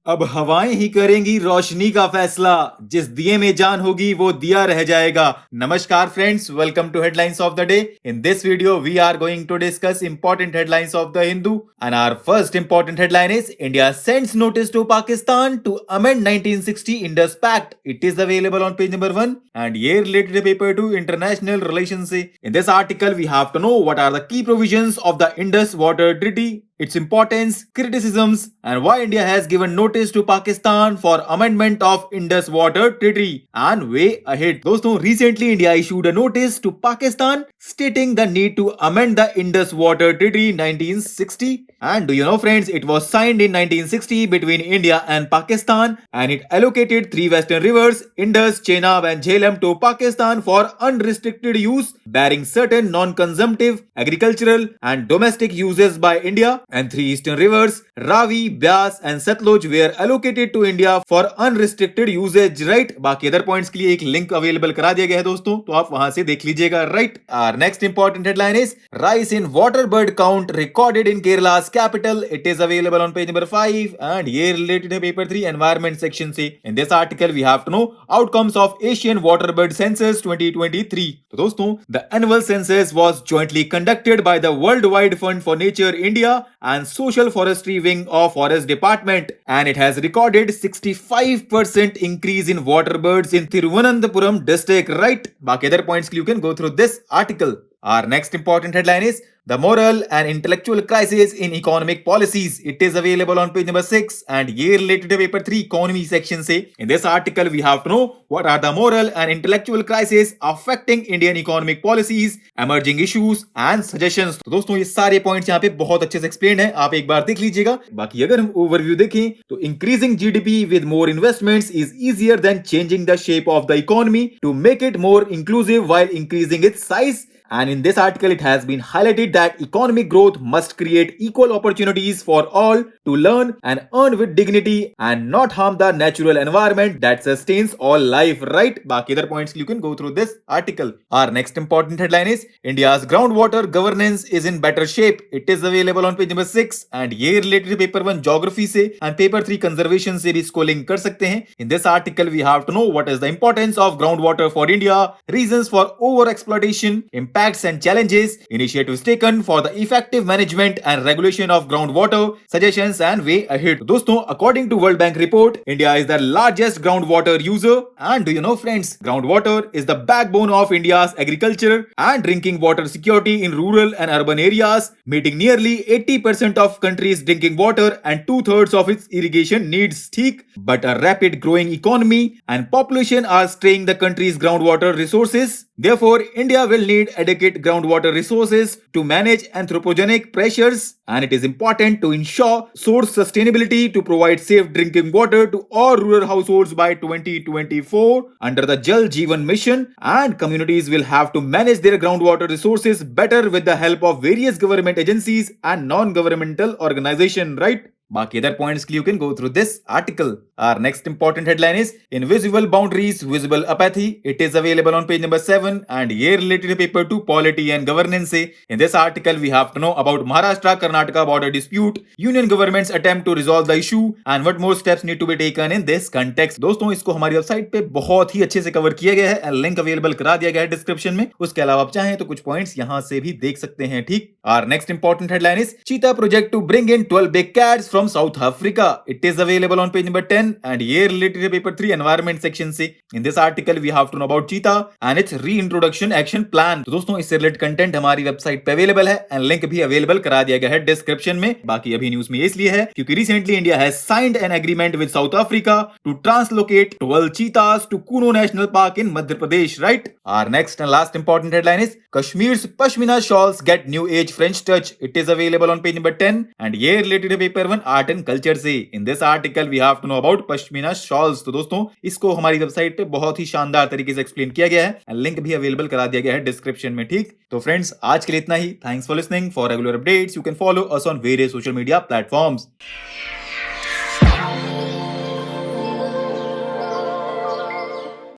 अब हवाएं ही करेंगी रोशनी का फैसला, जिस दिए में जान होगी वो दिया रह जाएगा। नमस्कार friends, welcome to headlines of the day. In this video we are going to discuss important headlines of the Hindu and our first important headline is India sends notice to Pakistan to amend 1960 Indus pact. It is available on page number 1 and ये related paper to international relations से। In this article we have to know what are the key provisions of the Indus water treaty, its importance, criticisms, and why India has given notice to Pakistan for amendment of Indus Water Treaty and way ahead. दोस्तों, recently India issued a notice to Pakistan stating the need to amend the Indus Water Treaty 1960. And do you know friends, it was signed in 1960 between India and Pakistan and it allocated three western rivers, Indus, Chenab and Jhelum to Pakistan for unrestricted use, bearing certain non-consumptive, agricultural and domestic uses by India. And three eastern rivers, Ravi, Byas and Satluj were allocated to India for unrestricted usage, right? बाकी other points के लिए एक link available करा दिया गया है दोस्तों, तो आप वहां से देख लीजिएगा, right? Our next important headline is rise in water bird count recorded in Kerala's capital. It is available on page number 5 and ये related है paper 3 environment section से. In this article we have to know outcomes of Asian water bird census 2023. तो दोस्तों, the annual census was jointly conducted by the Worldwide Fund for Nature India and Social Forestry Wing of Forest Department, and it has recorded 65% increase in water birds in Thiruvananthapuram district, right? बाकी other points you can go through this article. Our next important headline is the moral and intellectual crisis in economic policies. It is available on page number 6 and ये related to paper 3 economy section से. In this article we have to know what are the moral and intellectual crises affecting Indian economic policies, emerging issues and suggestions. तो दोस्तों, ये सारे points यहाँ पे बहुत अच्छे से एक्सप्लेन है, आप एक बार देख लीजिएगा. बाकी अगर हम ओवरव्यू देखें तो increasing GDP with more investments is easier than changing the shape of the economy to make it more inclusive while increasing its size. And in this article, it has been highlighted that economic growth must create equal opportunities for all to learn and earn with dignity and not harm the natural environment that sustains all life, right? बाकी other points you can go through this article. Our next important headline is India's groundwater governance is in better shape. It is available on page number 6 and ये related paper 1 geography से and paper 3 conservation से भी इसको link कर सकते हैं. In this article, we have to know what is the importance of groundwater for India, reasons for over exploitation, impacts and challenges, initiatives taken for the effective management and regulation of groundwater, suggestions and way ahead. दोस्तों, according to World Bank report, India is the largest groundwater user. And do you know friends, groundwater is the backbone of India's agriculture and drinking water security in rural and urban areas, meeting nearly 80% of country's drinking water and 2/3 of its irrigation needs. ठीक, but a rapid growing economy and population are straining the country's groundwater resources. Therefore, India will need adequate groundwater resources to manage anthropogenic pressures, and it is important to ensure source sustainability to provide safe drinking water to all rural households by 2024 under the Jal Jeevan Mission, and communities will have to manage their groundwater resources better with the help of various government agencies and non-governmental organizations, right? बाकी other points के लिए you can go through this article. Our next important headline is invisible boundaries, visible apathy. It is available on page number 7 and ये related paper 2 polity and governance से. In this article we have to know about Maharashtra Karnataka border dispute, union government's attempt to resolve the issue and what more steps need to be taken in this context. दोस्तों, इसको हमारी website पे बहुत ही अच्छे से cover किया गया है, लिंक अवेलेबल करा दिया गया है डिस्क्रिप्शन में. उसके अलावा आप चाहें तो कुछ पॉइंट्स यहाँ से भी देख सकते हैं, ठीक? Our next important headline is Cheetah project to bring in 12 big cats from South Africa. It is available on page number 10 and ये related है paper 3 environment section से. In this article we have to know about cheetah and its reintroduction action plan. तो दोस्तों, इससे related content हमारी website पे available है and link भी अवेलेबल करा दिया गया है डिस्क्रिप्शन में. बाकी अभी न्यूज में ये इसलिए है क्योंकि recently India has signed an agreement with South Africa to translocate 12 cheetahs to Kuno National Park in Madhya Pradesh, right? Our next and last important headline is Kashmir's Pashmina shawls get new age French touch. It is available on page number 10 and ये related है paper 1 art and culture से. In this article we have to know about pashmina shawls. तो दोस्तों, इसको हमारी website पे बहुत ही शानदार तरीके से एक्सप्लेन किया गया है, लिंक भी अवेलेबल करा दिया गया है डिस्क्रिप्शन में, ठीक? तो फ्रेंड्स, आज के लिए इतना ही. Thanks for listening. For regular updates you can follow us on various social media platforms.